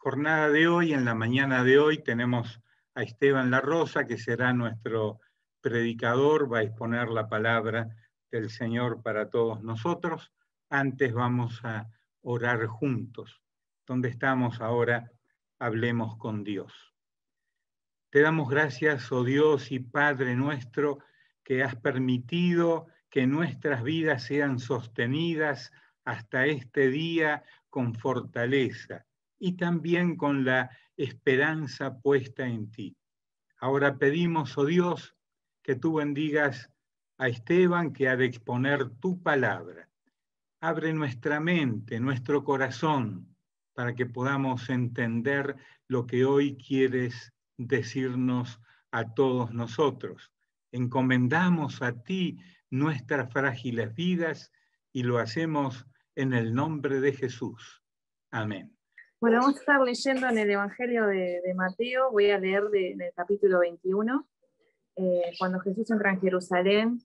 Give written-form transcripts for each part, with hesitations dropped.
jornada de hoy, en la mañana de hoy, tenemos a Esteban La Rosa, que será nuestro predicador, va a exponer la palabra del Señor para todos nosotros. Antes vamos a orar juntos. ¿Dónde estamos ahora? Hablemos con Dios. Te damos gracias, oh Dios y Padre nuestro, que has permitido que nuestras vidas sean sostenidas hasta este día con fortaleza y también con la esperanza puesta en ti. Ahora pedimos, oh Dios, que tú bendigas a Esteban, que ha de exponer tu palabra. Abre nuestra mente, nuestro corazón, para que podamos entender lo que hoy quieres decirnos a todos nosotros. Encomendamos a ti nuestras frágiles vidas y lo hacemos en el nombre de Jesús. Amén. Bueno, vamos a estar leyendo en el Evangelio de Mateo, voy a leer del capítulo 21, cuando Jesús entra en Jerusalén,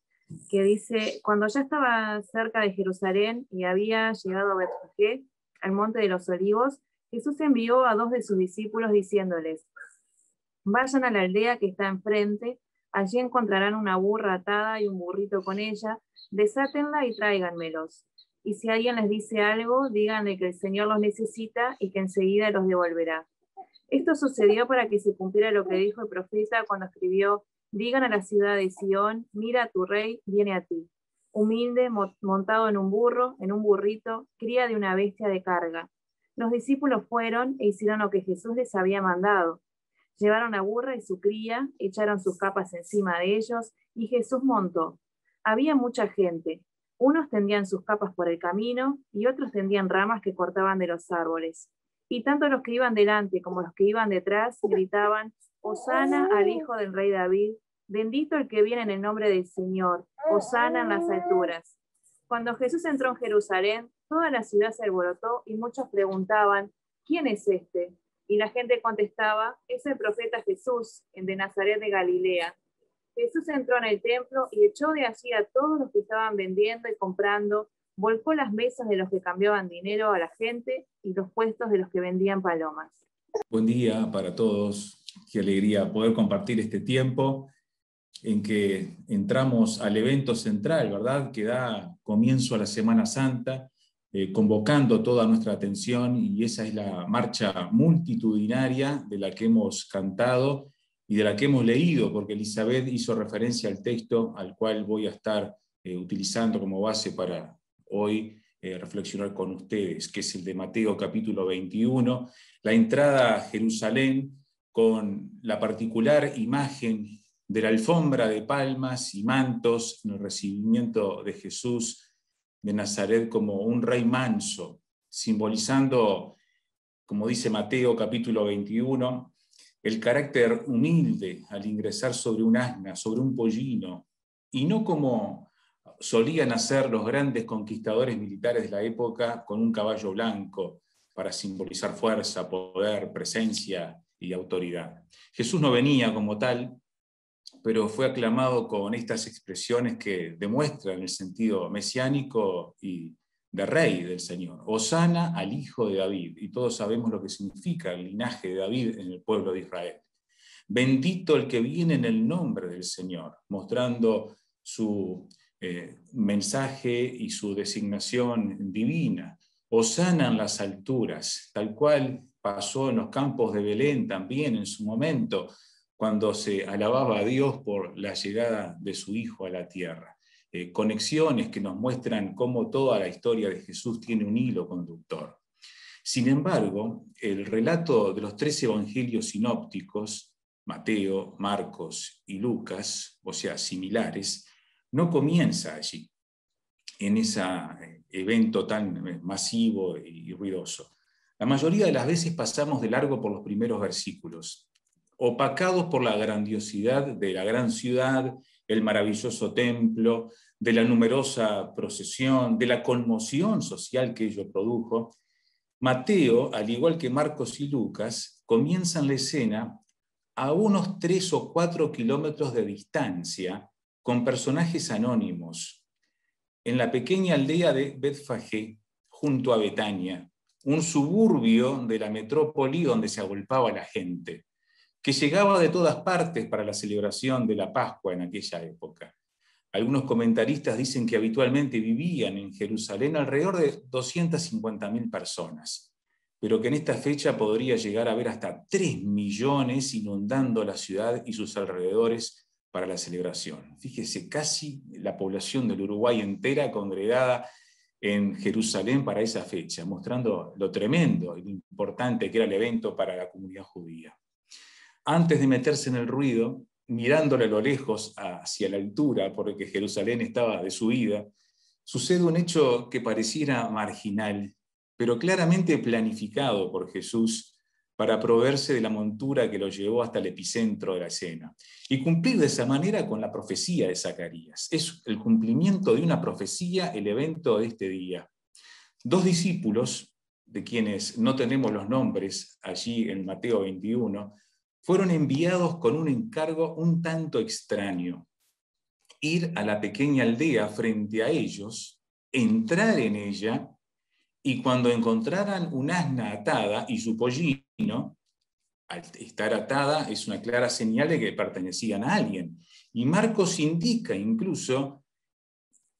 que dice: cuando ya estaba cerca de Jerusalén y había llegado a Betfagé, al monte de los olivos, Jesús envió a 2 de sus discípulos diciéndoles: vayan a la aldea que está enfrente, allí encontrarán una burra atada y un burrito con ella, desátenla y tráiganmelos. Y si alguien les dice algo, díganle que el Señor los necesita y que enseguida los devolverá. Esto sucedió para que se cumpliera lo que dijo el profeta cuando escribió: digan a la ciudad de Sión, mira, tu rey viene a ti, humilde, montado en un burro, en un burrito, cría de una bestia de carga. Los discípulos fueron e hicieron lo que Jesús les había mandado. Llevaron la burra y su cría, echaron sus capas encima de ellos, y Jesús montó. Había mucha gente. Unos tendían sus capas por el camino, y otros tendían ramas que cortaban de los árboles. Y tanto los que iban delante como los que iban detrás gritaban: Hosana al Hijo del Rey David, bendito el que viene en el nombre del Señor, Hosana en las alturas. Cuando Jesús entró en Jerusalén, toda la ciudad se alborotó y muchos preguntaban: ¿quién es este? Y la gente contestaba: es el profeta Jesús, el de Nazaret de Galilea. Jesús entró en el templo y echó de allí a todos los que estaban vendiendo y comprando, volcó las mesas de los que cambiaban dinero a la gente y los puestos de los que vendían palomas. Buen día para todos. Qué alegría poder compartir este tiempo en que entramos al evento central, ¿verdad?, que da comienzo a la Semana Santa, convocando toda nuestra atención, y esa es la marcha multitudinaria de la que hemos cantado y de la que hemos leído, porque Elizabeth hizo referencia al texto al cual voy a estar utilizando como base para hoy reflexionar con ustedes, que es el de Mateo capítulo 21, la entrada a Jerusalén con la particular imagen de la alfombra de palmas y mantos en el recibimiento de Jesús de Nazaret como un rey manso, simbolizando, como dice Mateo capítulo 21, el carácter humilde al ingresar sobre un asna, sobre un pollino, y no como solían hacer los grandes conquistadores militares de la época con un caballo blanco para simbolizar fuerza, poder, presencia y autoridad. Jesús no venía como tal, pero fue aclamado con estas expresiones que demuestran el sentido mesiánico y de rey del Señor. Hosana al Hijo de David, y todos sabemos lo que significa el linaje de David en el pueblo de Israel. Bendito el que viene en el nombre del Señor, mostrando su mensaje y su designación divina. Hosana en las alturas, tal cual pasó en los campos de Belén también en su momento, cuando se alababa a Dios por la llegada de su Hijo a la tierra. Conexiones que nos muestran cómo toda la historia de Jesús tiene un hilo conductor. Sin embargo, el relato de los 3 evangelios sinópticos, Mateo, Marcos y Lucas, o sea, similares, no comienza allí, en ese evento tan masivo y ruidoso. La mayoría de las veces pasamos de largo por los primeros versículos, opacados por la grandiosidad de la gran ciudad, el maravilloso templo, de la numerosa procesión, de la conmoción social que ello produjo. Mateo, al igual que Marcos y Lucas, comienzan la escena a unos 3 o 4 kilómetros de distancia, con personajes anónimos, en la pequeña aldea de Betfagé, junto a Betania, un suburbio de la metrópoli donde se agolpaba la gente, que llegaba de todas partes para la celebración de la Pascua en aquella época. Algunos comentaristas dicen que habitualmente vivían en Jerusalén alrededor de 250.000 personas, pero que en esta fecha podría llegar a haber hasta 3 millones inundando la ciudad y sus alrededores para la celebración. Fíjese, casi la población del Uruguay entera congregada en Jerusalén para esa fecha, mostrando lo tremendo y lo importante que era el evento para la comunidad judía. Antes de meterse en el ruido, mirándole a lo lejos hacia la altura, porque Jerusalén estaba de subida, sucede un hecho que pareciera marginal, pero claramente planificado por Jesús para proveerse de la montura que lo llevó hasta el epicentro de la escena y cumplir de esa manera con la profecía de Zacarías. Es el cumplimiento de una profecía el evento de este día. 2 discípulos, de quienes no tenemos los nombres allí en Mateo 21, fueron enviados con un encargo un tanto extraño: ir a la pequeña aldea frente a ellos, entrar en ella, y cuando encontraran un asna atada y su pollino, al estar atada es una clara señal de que pertenecían a alguien. Y Marcos indica incluso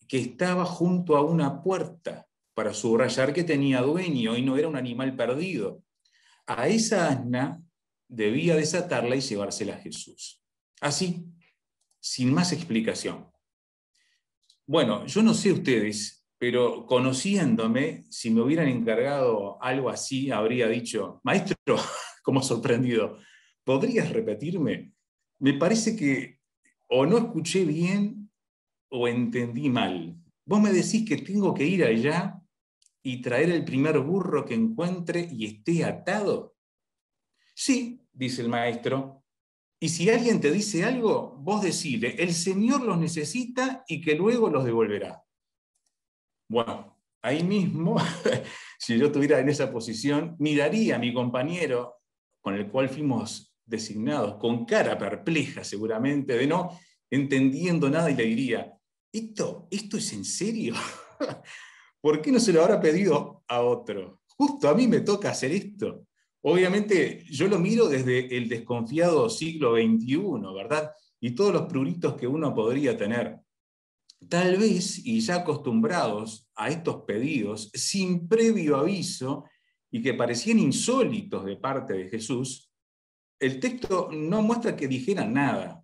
que estaba junto a una puerta para subrayar que tenía dueño y no era un animal perdido. A esa asna debía desatarla y llevársela a Jesús. Así, sin más explicación. Bueno, yo no sé ustedes, pero conociéndome, si me hubieran encargado algo así, habría dicho: maestro, como sorprendido, ¿podrías repetirme? Me parece que o no escuché bien o entendí mal. Vos me decís que tengo que ir allá y traer el primer burro que encuentre y esté atado. Sí, dice el maestro, y si alguien te dice algo, vos decile: el Señor los necesita y que luego los devolverá. Bueno, ahí mismo, si yo estuviera en esa posición, miraría a mi compañero con el cual fuimos designados, con cara perpleja seguramente, de no entendiendo nada, y le diría: ¿Esto es en serio? ¿Por qué no se lo habrá pedido a otro? Justo a mí me toca hacer esto. Obviamente yo lo miro desde el desconfiado siglo XXI, ¿verdad? Y todos los pruritos que uno podría tener. Tal vez, y ya acostumbrados a estos pedidos, sin previo aviso, y que parecían insólitos de parte de Jesús, el texto no muestra que dijeran nada.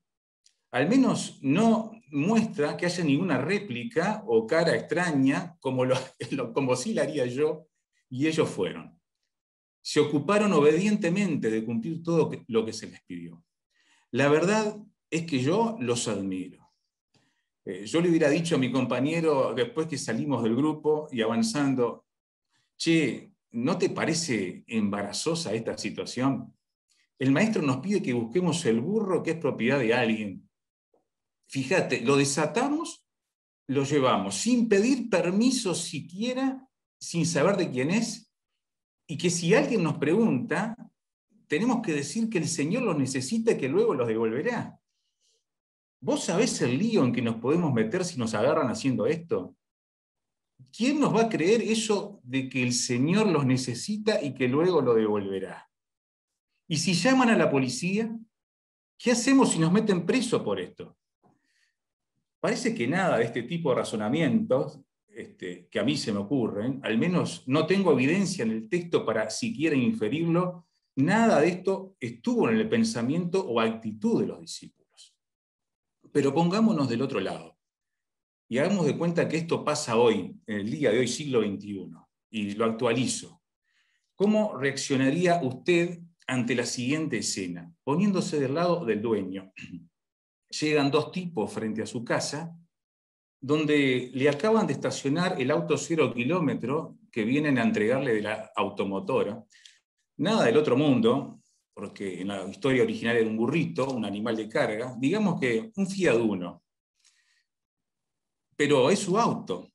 Al menos no muestra que haya ninguna réplica o cara extraña, como sí la haría yo, y ellos fueron. Se ocuparon obedientemente de cumplir todo lo que se les pidió. La verdad es que yo los admiro. Yo le hubiera dicho a mi compañero, después que salimos del grupo y avanzando: che, ¿no te parece embarazosa esta situación? El maestro nos pide que busquemos el burro que es propiedad de alguien. Fíjate, lo desatamos, lo llevamos, sin pedir permiso siquiera, sin saber de quién es, y que si alguien nos pregunta, tenemos que decir que el Señor los necesita y que luego los devolverá. ¿Vos sabés el lío en que nos podemos meter si nos agarran haciendo esto? ¿Quién nos va a creer eso de que el Señor los necesita y que luego lo devolverá? Y si llaman a la policía, ¿qué hacemos si nos meten preso por esto? Parece que nada de este tipo de razonamientos que a mí se me ocurren, al menos no tengo evidencia en el texto para siquiera inferirlo, nada de esto estuvo en el pensamiento o actitud de los discípulos. Pero pongámonos del otro lado y hagamos de cuenta que esto pasa hoy, en el día de hoy, siglo XXI, y lo actualizo. ¿Cómo reaccionaría usted ante la siguiente escena? Poniéndose del lado del dueño. Llegan 2 tipos frente a su casa, donde le acaban de estacionar el auto 0 kilómetro que vienen a entregarle de la automotora. Nada del otro mundo, porque en la historia original era un burrito, un animal de carga, digamos que un Fiat Uno. Pero es su auto,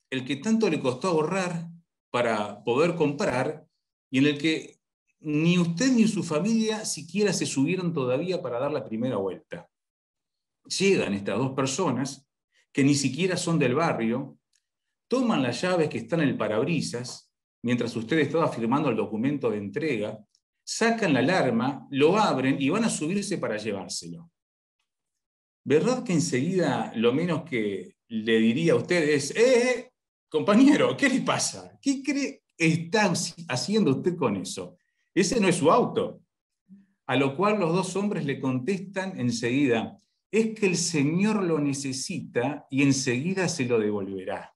el que tanto le costó ahorrar para poder comprar, y en el que ni usted ni su familia siquiera se subieron todavía para dar la primera vuelta. Llegan estas 2 personas, que ni siquiera son del barrio, toman las llaves que están en el parabrisas, mientras usted estaba firmando el documento de entrega, sacan la alarma, lo abren y van a subirse para llevárselo. ¿Verdad que enseguida lo menos que le diría a usted es, compañero, ¿qué le pasa? ¿Qué cree que está haciendo usted con eso? Ese no es su auto. A lo cual los dos hombres le contestan enseguida, es que el Señor lo necesita y enseguida se lo devolverá.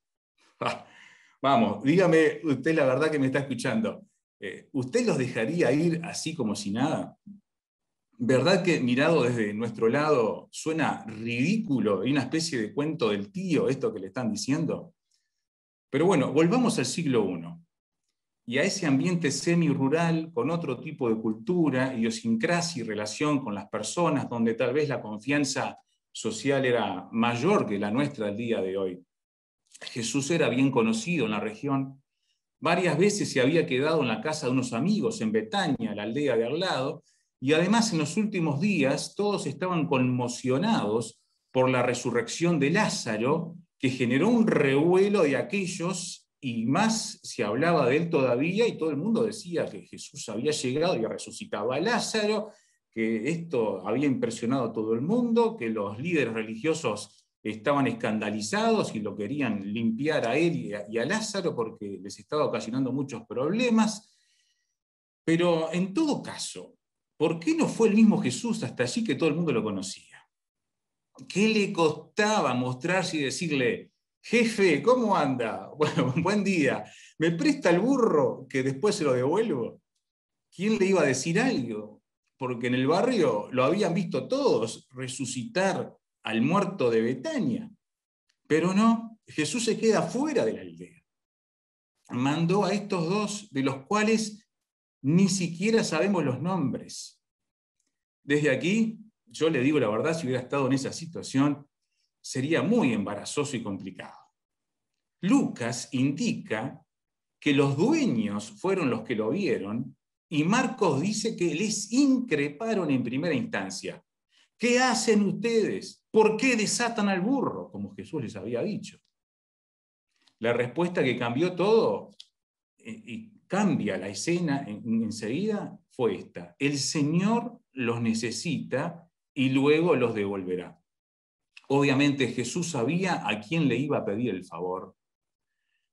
Vamos, dígame usted la verdad que me está escuchando. ¿Usted los dejaría ir así como si nada? ¿Verdad que mirado desde nuestro lado suena ridículo y una especie de cuento del tío esto que le están diciendo? Pero bueno, volvamos al siglo I y a ese ambiente semi-rural con otro tipo de cultura, idiosincrasia y relación con las personas, donde tal vez la confianza social era mayor que la nuestra al día de hoy. Jesús era bien conocido en la región. Varias veces se había quedado en la casa de unos amigos en Betania, la aldea de al lado, y además en los últimos días todos estaban conmocionados por la resurrección de Lázaro, que generó un revuelo de aquellos, y más se hablaba de él todavía, y todo el mundo decía que Jesús había llegado y había resucitado a Lázaro, que esto había impresionado a todo el mundo, que los líderes religiosos estaban escandalizados y lo querían limpiar a él y a Lázaro porque les estaba ocasionando muchos problemas. Pero en todo caso, ¿por qué no fue el mismo Jesús hasta allí que todo el mundo lo conocía? ¿Qué le costaba mostrarse y decirle, jefe, ¿cómo anda? Bueno, buen día, ¿me presta el burro que después se lo devuelvo? ¿Quién le iba a decir algo? Porque en el barrio lo habían visto todos resucitar al muerto de Betania. Pero no, Jesús se queda fuera de la aldea. Mandó a estos dos, de los cuales ni siquiera sabemos los nombres. Desde aquí, yo le digo la verdad, si hubiera estado en esa situación, sería muy embarazoso y complicado. Lucas indica que los dueños fueron los que lo vieron y Marcos dice que les increparon en primera instancia. ¿Qué hacen ustedes? ¿Por qué desatan al burro? Como Jesús les había dicho. La respuesta que cambió todo y cambia la escena enseguida fue esta. El Señor los necesita y luego los devolverá. Obviamente Jesús sabía a quién le iba a pedir el favor.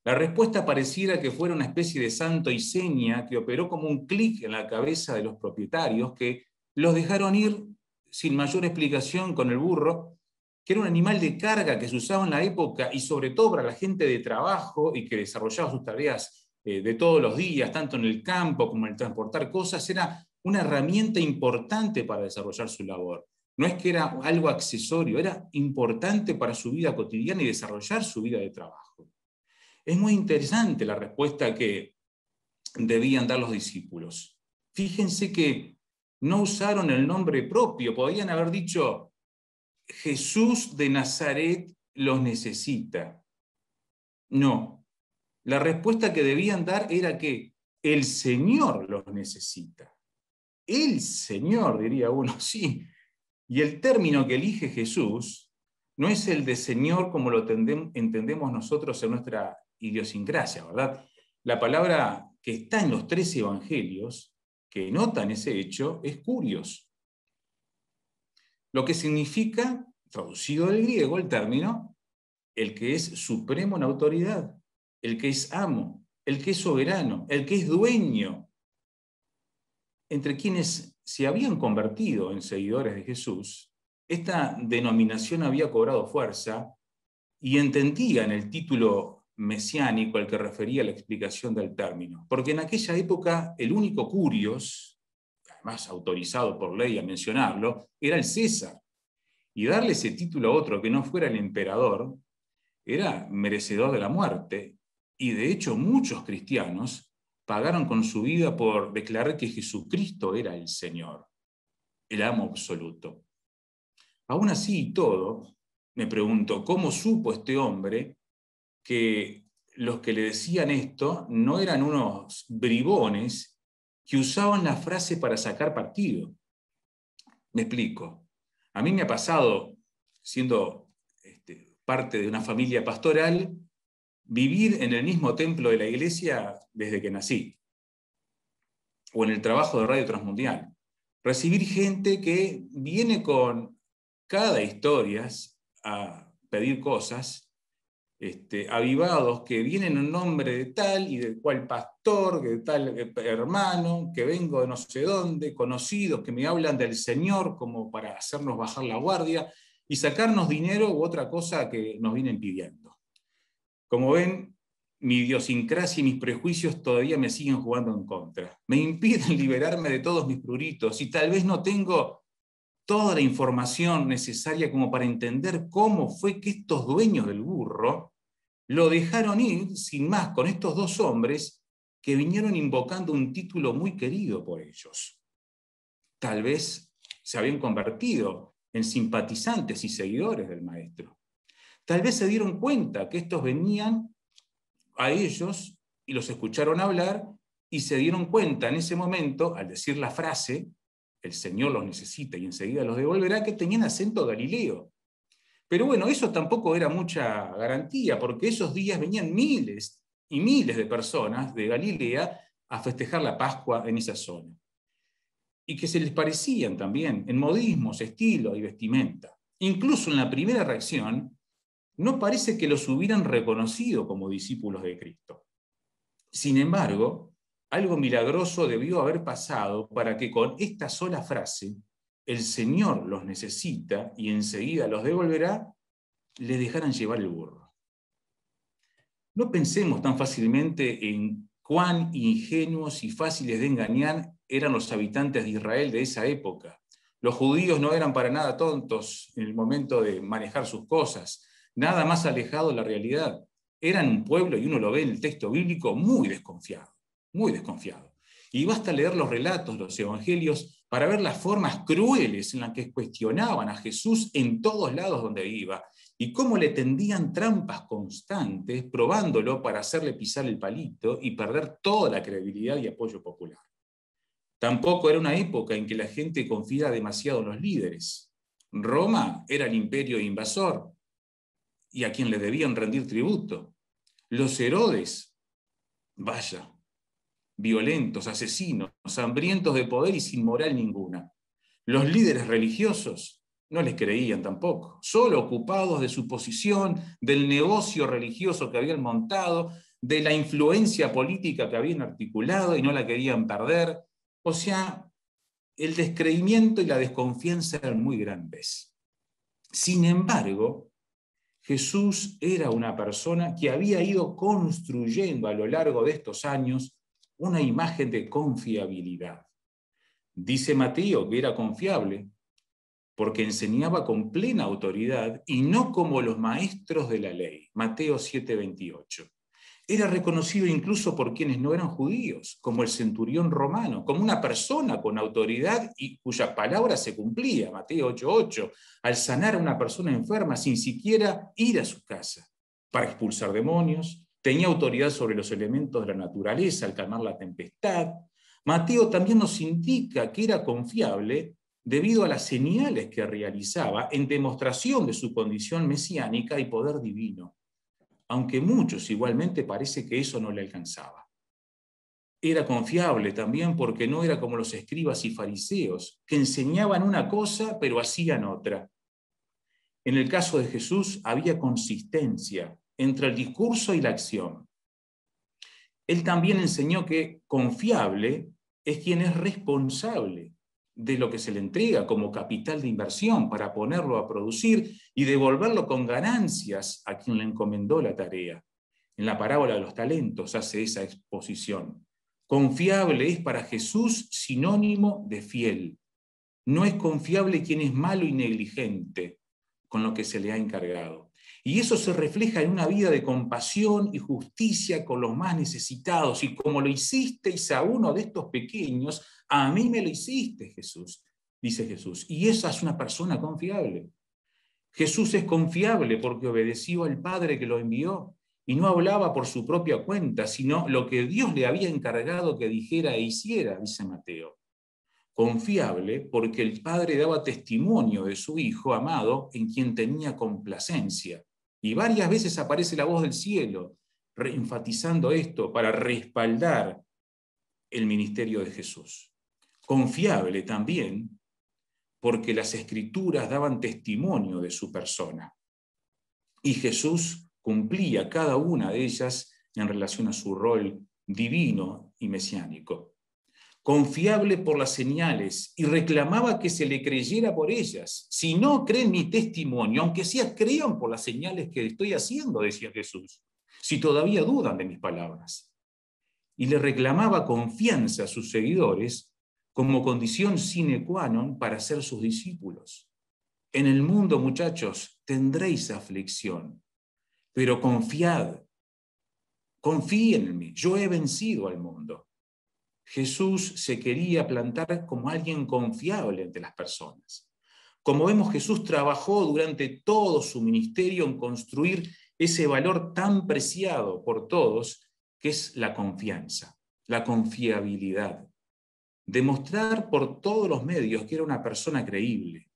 La respuesta pareciera que fuera una especie de santo y seña que operó como un clic en la cabeza de los propietarios que los dejaron ir sin mayor explicación con el burro, que era un animal de carga que se usaba en la época y sobre todo para la gente de trabajo y que desarrollaba sus tareas de todos los días, tanto en el campo como en el transportar cosas, era una herramienta importante para desarrollar su labor. No es que era algo accesorio, era importante para su vida cotidiana y desarrollar su vida de trabajo. Es muy interesante la respuesta que debían dar los discípulos. Fíjense que no usaron el nombre propio, podían haber dicho, Jesús de Nazaret los necesita. No, la respuesta que debían dar era que el Señor los necesita. El Señor, diría uno, sí. Y el término que elige Jesús no es el de Señor como lo entendemos nosotros en nuestra idiosincrasia, ¿verdad? La palabra que está en los 3 evangelios, que notan ese hecho, es kurios. Lo que significa, traducido del griego, el término, el que es supremo en autoridad, el que es amo, el que es soberano, el que es dueño. Entre quienes se habían convertido en seguidores de Jesús, esta denominación había cobrado fuerza y entendían el título mesiánico al que refería la explicación del término. Porque en aquella época el único curios, además autorizado por ley a mencionarlo, era el César. Y darle ese título a otro que no fuera el emperador era merecedor de la muerte. Y de hecho muchos cristianos pagaron con su vida por declarar que Jesucristo era el Señor, el amo absoluto. Aún así y todo, me pregunto, ¿cómo supo este hombre que los que le decían esto no eran unos bribones que usaban la frase para sacar partido? Me explico. A mí me ha pasado, siendo parte de una familia pastoral, vivir en el mismo templo de la iglesia desde que nací, o en el trabajo de Radio Transmundial. Recibir gente que viene con cada historia a pedir cosas, avivados que vienen en nombre de tal y de cual pastor, de tal hermano, que vengo de no sé dónde, conocidos que me hablan del Señor como para hacernos bajar la guardia y sacarnos dinero u otra cosa que nos vienen pidiendo. Como ven, mi idiosincrasia y mis prejuicios todavía me siguen jugando en contra. Me impiden liberarme de todos mis pruritos y tal vez no tengo toda la información necesaria como para entender cómo fue que estos dueños del burro lo dejaron ir sin más con estos dos hombres que vinieron invocando un título muy querido por ellos. Tal vez se habían convertido en simpatizantes y seguidores del maestro. Tal vez se dieron cuenta que estos venían a ellos y los escucharon hablar y se dieron cuenta en ese momento, al decir la frase, el Señor los necesita y enseguida los devolverá, que tenían acento galileo. Pero bueno, eso tampoco era mucha garantía, porque esos días venían miles y miles de personas de Galilea a festejar la Pascua en esa zona. Y que se les parecían también en modismos, estilo y vestimenta. Incluso en la primera reacción, no parece que los hubieran reconocido como discípulos de Cristo. Sin embargo, algo milagroso debió haber pasado para que con esta sola frase, el Señor los necesita y enseguida los devolverá, le dejaran llevar el burro. No pensemos tan fácilmente en cuán ingenuos y fáciles de engañar eran los habitantes de Israel de esa época. Los judíos no eran para nada tontos en el momento de manejar sus cosas, nada más alejado de la realidad. Eran un pueblo, y uno lo ve en el texto bíblico, muy desconfiado, muy desconfiado. Y basta leer los relatos, los evangelios, para ver las formas crueles en las que cuestionaban a Jesús en todos lados donde iba, y cómo le tendían trampas constantes, probándolo para hacerle pisar el palito y perder toda la credibilidad y apoyo popular. Tampoco era una época en que la gente confía demasiado en los líderes. Roma era el imperio invasor, y a quien le debían rendir tributo. Los Herodes, vaya, violentos, asesinos, hambrientos de poder y sin moral ninguna. Los líderes religiosos no les creían tampoco, solo ocupados de su posición, del negocio religioso que habían montado, de la influencia política que habían articulado y no la querían perder. O sea, el descreimiento y la desconfianza eran muy grandes. Sin embargo, Jesús era una persona que había ido construyendo a lo largo de estos años una imagen de confiabilidad. Dice Mateo que era confiable porque enseñaba con plena autoridad y no como los maestros de la ley. Mateo 7:28. Era reconocido incluso por quienes no eran judíos, como el centurión romano, como una persona con autoridad y cuya palabra se cumplía, Mateo 8:8, al sanar a una persona enferma sin siquiera ir a su casa, para expulsar demonios, tenía autoridad sobre los elementos de la naturaleza al calmar la tempestad. Mateo también nos indica que era confiable debido a las señales que realizaba en demostración de su condición mesiánica y poder divino, aunque muchos igualmente parece que eso no le alcanzaba. Era confiable también porque no era como los escribas y fariseos, que enseñaban una cosa pero hacían otra. En el caso de Jesús había consistencia entre el discurso y la acción. Él también enseñó que confiable es quien es responsable de lo que se le entrega como capital de inversión para ponerlo a producir y devolverlo con ganancias a quien le encomendó la tarea. En la parábola de los talentos hace esa exposición. Confiable es para Jesús sinónimo de fiel. No es confiable quien es malo y negligente con lo que se le ha encargado. Y eso se refleja en una vida de compasión y justicia con los más necesitados. Y como lo hicisteis a uno de estos pequeños, a mí me lo hiciste, Jesús, dice Jesús. Y esa es una persona confiable. Jesús es confiable porque obedeció al Padre que lo envió y no hablaba por su propia cuenta, sino lo que Dios le había encargado que dijera e hiciera, dice Mateo. Confiable porque el Padre daba testimonio de su Hijo amado en quien tenía complacencia. Y varias veces aparece la voz del cielo enfatizando esto para respaldar el ministerio de Jesús. Confiable también, porque las Escrituras daban testimonio de su persona. Y Jesús cumplía cada una de ellas en relación a su rol divino y mesiánico. Confiable por las señales, y reclamaba que se le creyera por ellas. Si no creen mi testimonio, aunque sea crean por las señales que estoy haciendo, decía Jesús, si todavía dudan de mis palabras. Y le reclamaba confianza a sus seguidores como condición sine qua non para ser sus discípulos. En el mundo, muchachos, tendréis aflicción, pero confiad, confíen en mí, yo he vencido al mundo. Jesús se quería plantar como alguien confiable entre las personas. Como vemos, Jesús trabajó durante todo su ministerio en construir ese valor tan preciado por todos, que es la confianza, la confiabilidad. Demostrar por todos los medios que era una persona creíble.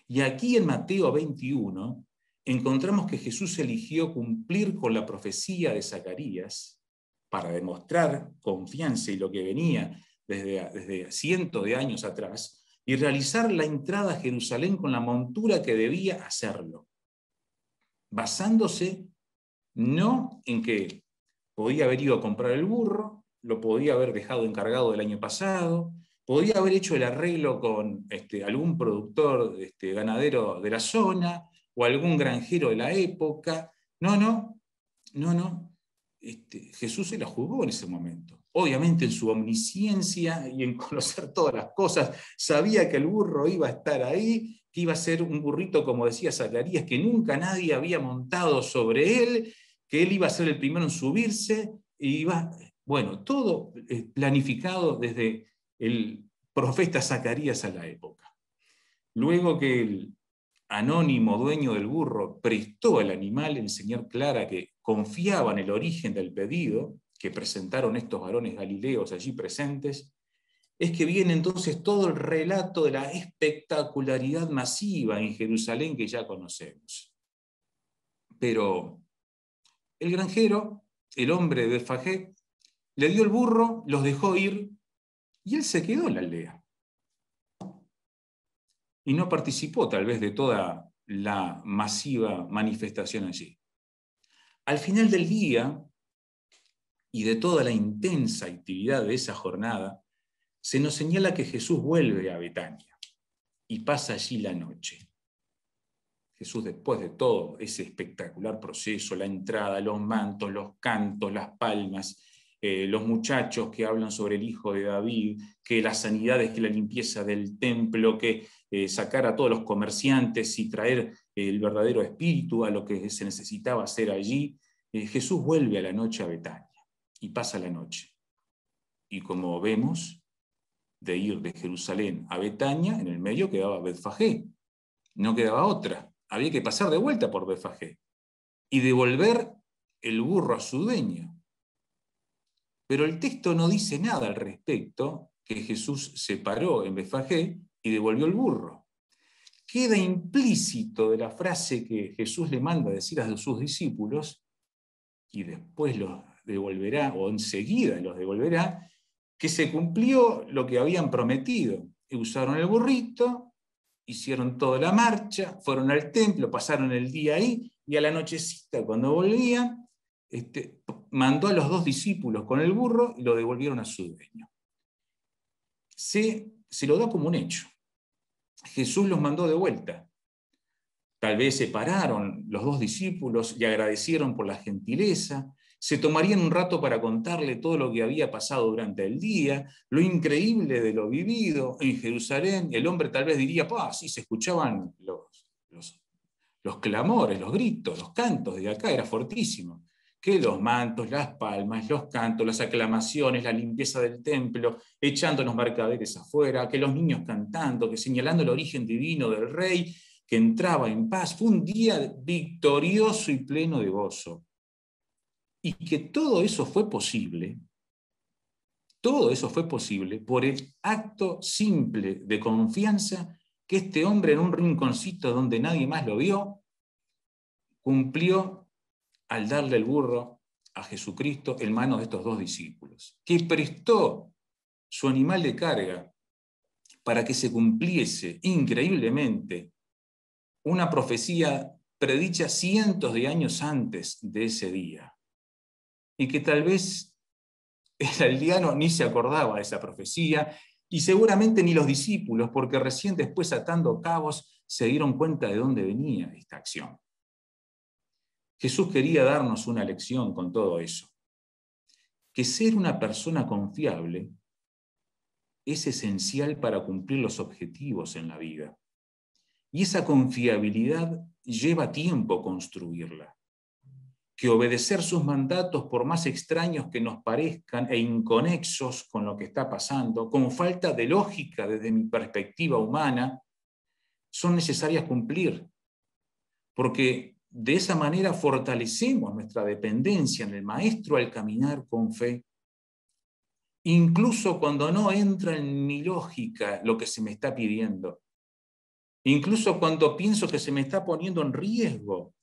Y aquí en Mateo 21 encontramos que Jesús eligió cumplir con la profecía de Zacarías para demostrar confianza y lo que venía desde cientos de años atrás, y realizar la entrada a Jerusalén con la montura que debía hacerlo, basándose no en que podía haber ido a comprar el burro, lo podía haber dejado encargado del año pasado, podía haber hecho el arreglo con algún productor ganadero de la zona o algún granjero de la época. No. Jesús se la jugó en ese momento. Obviamente en su omnisciencia y en conocer todas las cosas, sabía que el burro iba a estar ahí, que iba a ser un burrito, como decía Zacarías, que nunca nadie había montado sobre él, que él iba a ser el primero en subirse, bueno, todo planificado desde el profeta Zacarías a la época. Luego que el anónimo dueño del burro prestó el animal, el señor Clara, que confiaba en el origen del pedido que presentaron estos varones galileos allí presentes, es que viene entonces todo el relato de la espectacularidad masiva en Jerusalén que ya conocemos. Pero el granjero, el hombre de Betfagé, le dio el burro, los dejó ir, y él se quedó en la aldea. Y no participó tal vez de toda la masiva manifestación allí. Al final del día, y de toda la intensa actividad de esa jornada, se nos señala que Jesús vuelve a Betania y pasa allí la noche. Jesús, después de todo ese espectacular proceso, la entrada, los mantos, los cantos, las palmas, los muchachos que hablan sobre el hijo de David, que las sanidades, que la limpieza del templo, que sacar a todos los comerciantes y traer el verdadero espíritu a lo que se necesitaba hacer allí, Jesús vuelve a la noche a Betania y pasa la noche. Y como vemos, de ir de Jerusalén a Betania, en el medio quedaba Betfagé, no quedaba otra. Había que pasar de vuelta por Betfagé y devolver el burro a su dueño. Pero el texto no dice nada al respecto, que Jesús se paró en Betfagé y devolvió el burro. Queda implícito de la frase que Jesús le manda a decir a sus discípulos, y después los devolverá, o enseguida los devolverá, que se cumplió lo que habían prometido. Y usaron el burrito, hicieron toda la marcha, fueron al templo, pasaron el día ahí, y a la nochecita, cuando volvían, mandó a los 2 discípulos con el burro y lo devolvieron a su dueño. Se lo da como un hecho. Jesús los mandó de vuelta. Tal vez se pararon los 2 discípulos y agradecieron por la gentileza, se tomarían un rato para contarle todo lo que había pasado durante el día, lo increíble de lo vivido en Jerusalén. El hombre tal vez diría, sí, se escuchaban los clamores, los gritos, los cantos de acá, era fortísimo. Que los mantos, las palmas, los cantos, las aclamaciones, la limpieza del templo, echando los mercaderes afuera, que los niños cantando, que señalando el origen divino del rey, que entraba en paz. Fue un día victorioso y pleno de gozo. Y que todo eso fue posible por el acto simple de confianza que este hombre en un rinconcito donde nadie más lo vio, cumplió al darle el burro a Jesucristo en manos de estos dos discípulos, que prestó su animal de carga para que se cumpliese increíblemente una profecía predicha cientos de años antes de ese día, y que tal vez el aldeano ni se acordaba de esa profecía, y seguramente ni los discípulos, porque recién después, atando cabos, se dieron cuenta de dónde venía esta acción. Jesús quería darnos una lección con todo eso, que ser una persona confiable es esencial para cumplir los objetivos en la vida. Y esa confiabilidad lleva tiempo construirla. Que obedecer sus mandatos, por más extraños que nos parezcan e inconexos con lo que está pasando, con falta de lógica desde mi perspectiva humana, son necesarias cumplir, porque de esa manera fortalecemos nuestra dependencia en el Maestro al caminar con fe, incluso cuando no entra en mi lógica lo que se me está pidiendo, incluso cuando pienso que se me está poniendo en riesgo,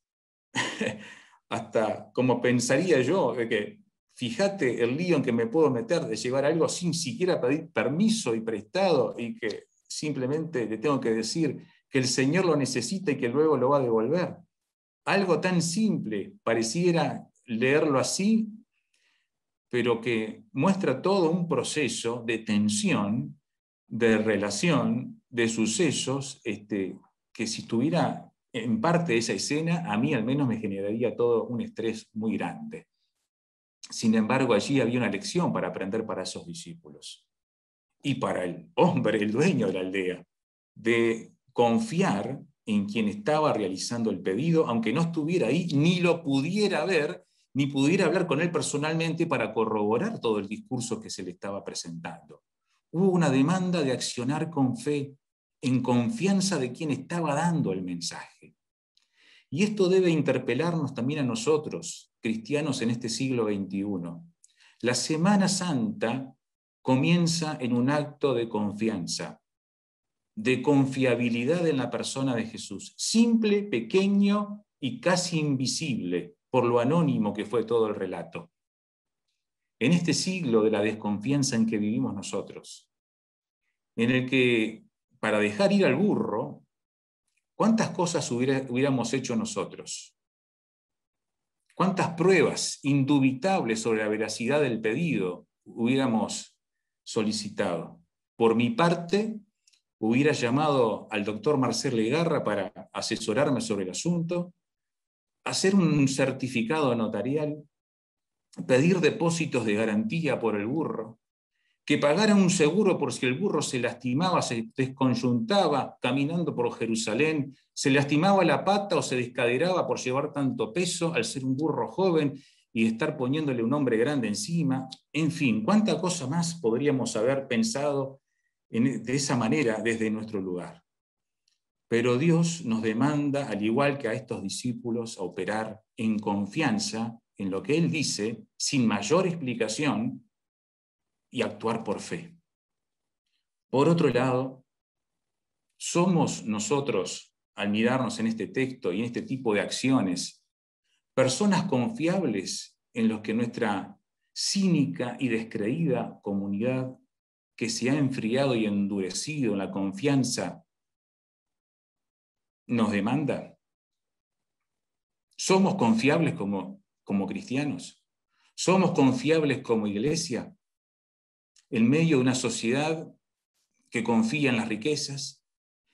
hasta como pensaría yo, de que fíjate el lío en que me puedo meter de llevar algo sin siquiera pedir permiso y prestado, y que simplemente le tengo que decir que el Señor lo necesita y que luego lo va a devolver. Algo tan simple, pareciera leerlo así, pero que muestra todo un proceso de tensión, de relación, de sucesos, que si estuviera en parte de esa escena, a mí al menos me generaría todo un estrés muy grande. Sin embargo, allí había una lección para aprender para esos discípulos. Y para el hombre, el dueño de la aldea, de confiar en quien estaba realizando el pedido, aunque no estuviera ahí, ni lo pudiera ver, ni pudiera hablar con él personalmente para corroborar todo el discurso que se le estaba presentando. Hubo una demanda de accionar con fe, en confianza de quien estaba dando el mensaje. Y esto debe interpelarnos también a nosotros, cristianos en este siglo XXI. La Semana Santa comienza en un acto de confianza, de confiabilidad en la persona de Jesús, simple, pequeño y casi invisible, por lo anónimo que fue todo el relato. En este siglo de la desconfianza en que vivimos nosotros, en el que para dejar ir al burro, ¿cuántas cosas hubiéramos hecho nosotros? ¿Cuántas pruebas indubitables sobre la veracidad del pedido hubiéramos solicitado? Por mi parte, hubiera llamado al doctor Marcel Legarra para asesorarme sobre el asunto, hacer un certificado notarial, pedir depósitos de garantía por el burro, que pagara un seguro por si el burro se lastimaba, se desconyuntaba caminando por Jerusalén, se lastimaba la pata o se descaderaba por llevar tanto peso al ser un burro joven y estar poniéndole un hombre grande encima. En fin, ¿cuánta cosa más podríamos haber pensado de esa manera desde nuestro lugar? Pero Dios nos demanda, al igual que a estos discípulos, a operar en confianza en lo que Él dice, sin mayor explicación, y actuar por fe. Por otro lado, somos nosotros, al mirarnos en este texto y en este tipo de acciones, personas confiables en los que nuestra cínica y descreída comunidad, que se ha enfriado y endurecido en la confianza, nos demanda. ¿Somos confiables como cristianos? ¿Somos confiables como iglesia en medio de una sociedad que confía en las riquezas,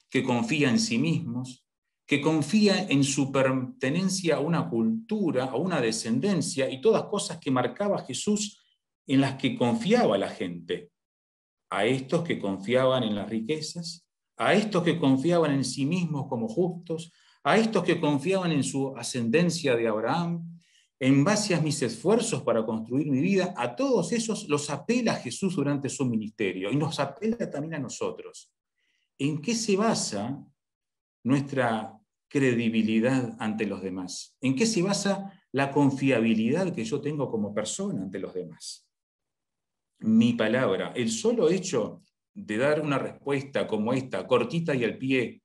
que confía en sí mismos, que confía en su pertenencia a una cultura, a una descendencia y todas cosas que marcaba Jesús en las que confiaba la gente? A estos que confiaban en las riquezas, a estos que confiaban en sí mismos como justos, a estos que confiaban en su ascendencia de Abraham, en base a mis esfuerzos para construir mi vida, a todos esos los apela Jesús durante su ministerio y nos apela también a nosotros. ¿En qué se basa nuestra credibilidad ante los demás? ¿En qué se basa la confiabilidad que yo tengo como persona ante los demás? Mi palabra, el solo hecho de dar una respuesta como esta, cortita y al pie,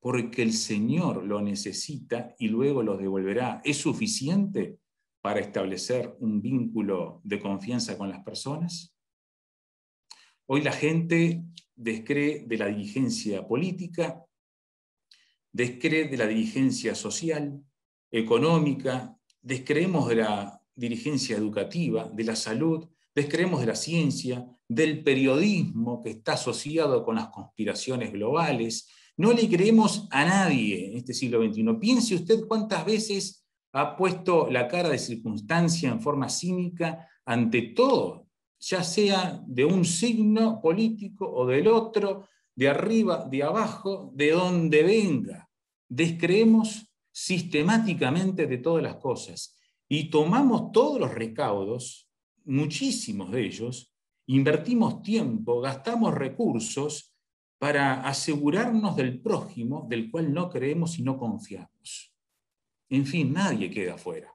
porque el Señor lo necesita y luego lo devolverá, ¿es suficiente para establecer un vínculo de confianza con las personas? Hoy la gente descree de la dirigencia política, descree de la dirigencia social, económica, descreemos de la dirigencia educativa, de la salud, descreemos de la ciencia, del periodismo que está asociado con las conspiraciones globales. No le creemos a nadie en este siglo XXI. Piense usted cuántas veces ha puesto la cara de circunstancia en forma cínica ante todo, ya sea de un signo político o del otro, de arriba, de abajo, de donde venga. Descreemos sistemáticamente de todas las cosas y tomamos todos los recaudos, muchísimos de ellos, invertimos tiempo, gastamos recursos para asegurarnos del prójimo del cual no creemos y no confiamos. En fin, nadie queda afuera.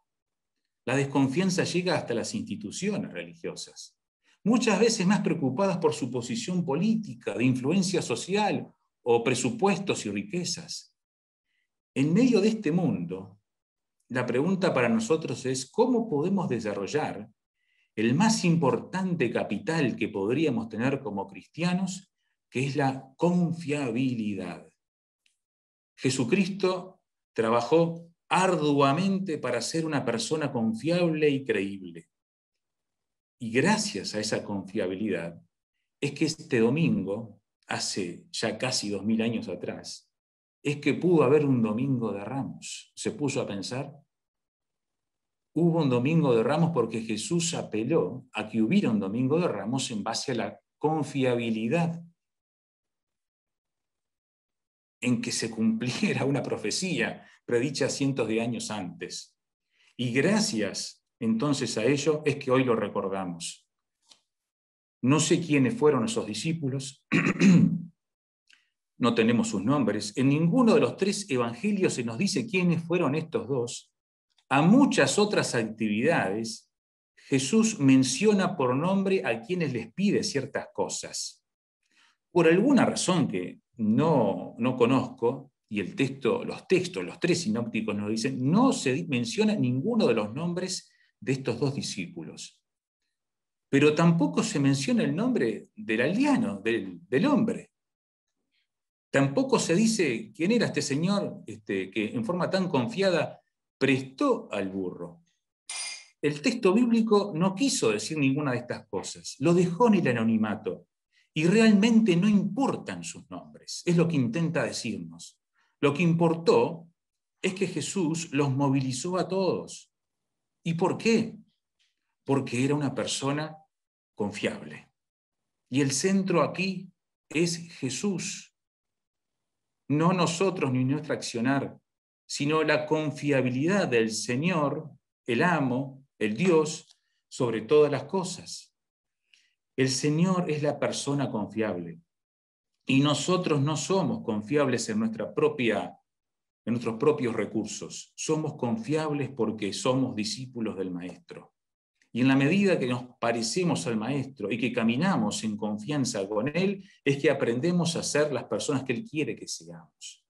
La desconfianza llega hasta las instituciones religiosas, muchas veces más preocupadas por su posición política, de influencia social o presupuestos y riquezas. En medio de este mundo, la pregunta para nosotros es ¿cómo podemos desarrollar el más importante capital que podríamos tener como cristianos, que es la confiabilidad? Jesucristo trabajó arduamente para ser una persona confiable y creíble. Y gracias a esa confiabilidad es que este domingo, hace ya casi 2000 años atrás, es que pudo haber un domingo de Ramos. ¿Se puso a pensar? Hubo un domingo de Ramos porque Jesús apeló a que hubiera un domingo de Ramos en base a la confiabilidad en que se cumpliera una profecía predicha cientos de años antes. Y gracias entonces a ello es que hoy lo recordamos. No sé quiénes fueron esos discípulos, no tenemos sus nombres, en ninguno de los 3 evangelios se nos dice quiénes fueron estos dos. A muchas otras actividades, Jesús menciona por nombre a quienes les pide ciertas cosas. Por alguna razón que no conozco, y los 3 sinópticos nos dicen, no se menciona ninguno de los nombres de estos 2 discípulos. Pero tampoco se menciona el nombre del aldeano, del hombre. Tampoco se dice quién era este señor que en forma tan confiada prestó al burro. El texto bíblico no quiso decir ninguna de estas cosas, lo dejó en el anonimato. Y realmente no importan sus nombres, es lo que intenta decirnos. Lo que importó es que Jesús los movilizó a todos. ¿Y por qué? Porque era una persona confiable. Y el centro aquí es Jesús. No nosotros ni nuestro accionar, sino la confiabilidad del Señor, el amo, el Dios, sobre todas las cosas. El Señor es la persona confiable y nosotros no somos confiables en nuestros propios recursos. Somos confiables porque somos discípulos del Maestro. Y en la medida que nos parecemos al Maestro y que caminamos en confianza con Él, es que aprendemos a ser las personas que Él quiere que seamos.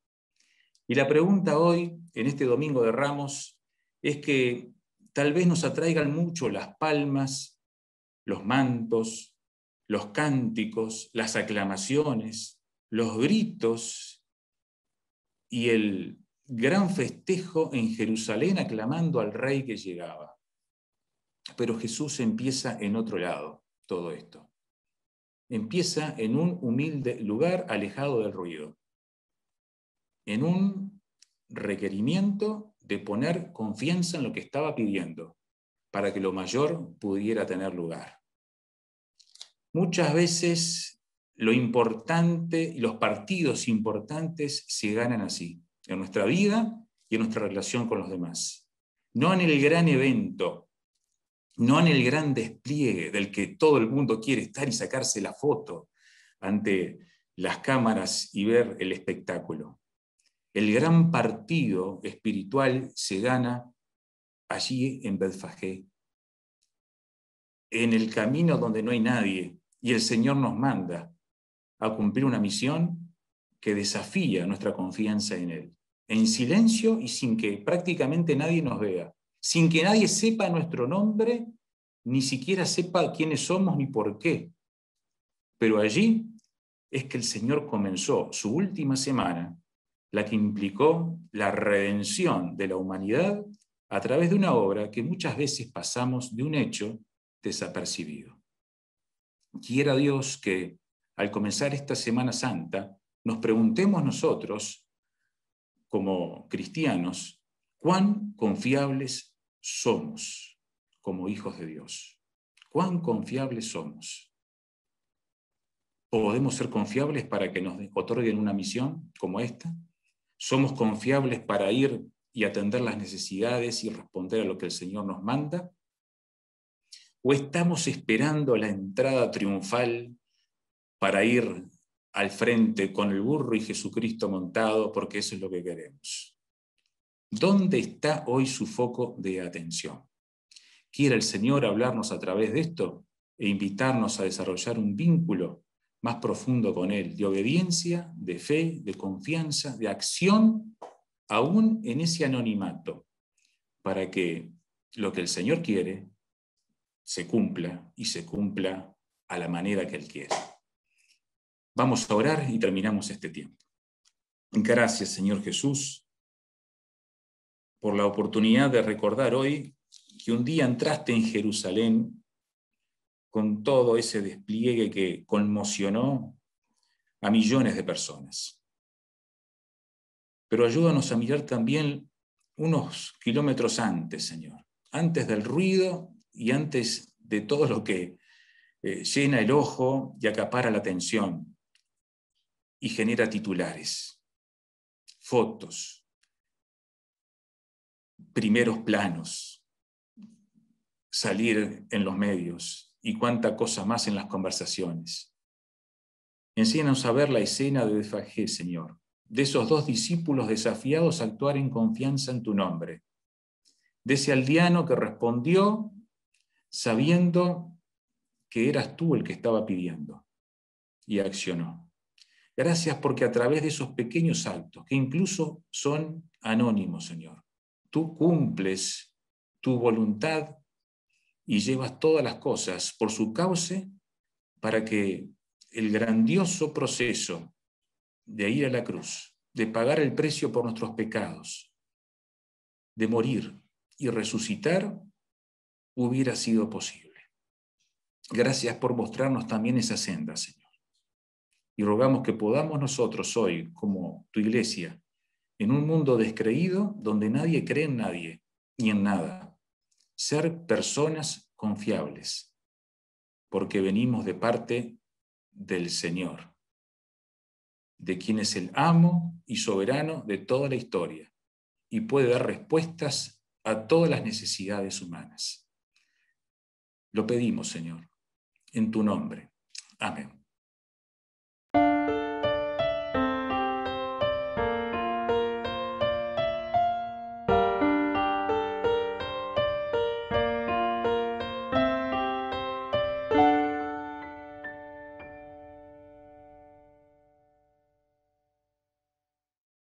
Y la pregunta hoy, en este Domingo de Ramos, es que tal vez nos atraigan mucho las palmas, los mantos, los cánticos, las aclamaciones, los gritos y el gran festejo en Jerusalén aclamando al rey que llegaba. Pero Jesús empieza en otro lado, todo esto. Empieza en un humilde lugar alejado del ruido, en un requerimiento de poner confianza en lo que estaba pidiendo, para que lo mayor pudiera tener lugar. Muchas veces lo importante y los partidos importantes se ganan así, en nuestra vida y en nuestra relación con los demás. No en el gran evento, no en el gran despliegue del que todo el mundo quiere estar y sacarse la foto ante las cámaras y ver el espectáculo. El gran partido espiritual se gana allí en Betfagé, en el camino donde no hay nadie, y el Señor nos manda a cumplir una misión que desafía nuestra confianza en Él, en silencio y sin que prácticamente nadie nos vea. sin que nadie sepa nuestro nombre, ni siquiera sepa quiénes somos ni por qué. Pero allí es que el Señor comenzó su última semana, la que implicó la redención de la humanidad a través de una obra que muchas veces pasamos de un hecho desapercibido. Quiera Dios que al comenzar esta Semana Santa nos preguntemos nosotros, como cristianos, cuán confiables somos como hijos de Dios. ¿Cuán confiables somos? ¿Podemos ser confiables para que nos otorguen una misión como esta? ¿Somos confiables para ir y atender las necesidades y responder a lo que el Señor nos manda? ¿O estamos esperando la entrada triunfal para ir al frente con el burro y Jesucristo montado porque eso es lo que queremos? ¿Dónde está hoy su foco de atención? ¿Quiere el Señor hablarnos a través de esto e invitarnos a desarrollar un vínculo más profundo con Él, de obediencia, de fe, de confianza, de acción, aún en ese anonimato, para que lo que el Señor quiere se cumpla y se cumpla a la manera que Él quiere? Vamos a orar y terminamos este tiempo. Gracias, Señor Jesús, por la oportunidad de recordar hoy que un día entraste en Jerusalén con todo ese despliegue que conmocionó a millones de personas. Pero ayúdanos a mirar también unos kilómetros antes, Señor, antes del ruido y antes de todo lo que llena el ojo y acapara la atención y genera titulares, fotos, primeros planos, salir en los medios y cuánta cosa más en las conversaciones. Enséñanos a ver la escena de Betfagé, Señor, de esos dos discípulos desafiados a actuar en confianza en tu nombre, de ese aldeano que respondió sabiendo que eras tú el que estaba pidiendo y accionó. Gracias porque a través de esos pequeños actos, que incluso son anónimos, Señor, tú cumples tu voluntad y llevas todas las cosas por su cauce para que el grandioso proceso de ir a la cruz, de pagar el precio por nuestros pecados, de morir y resucitar, hubiera sido posible. Gracias por mostrarnos también esa senda, Señor. Y rogamos que podamos nosotros hoy, como tu iglesia, en un mundo descreído donde nadie cree en nadie ni en nada, ser personas confiables, porque venimos de parte del Señor, de quien es el amo y soberano de toda la historia y puede dar respuestas a todas las necesidades humanas. Lo pedimos, Señor, en tu nombre. Amén.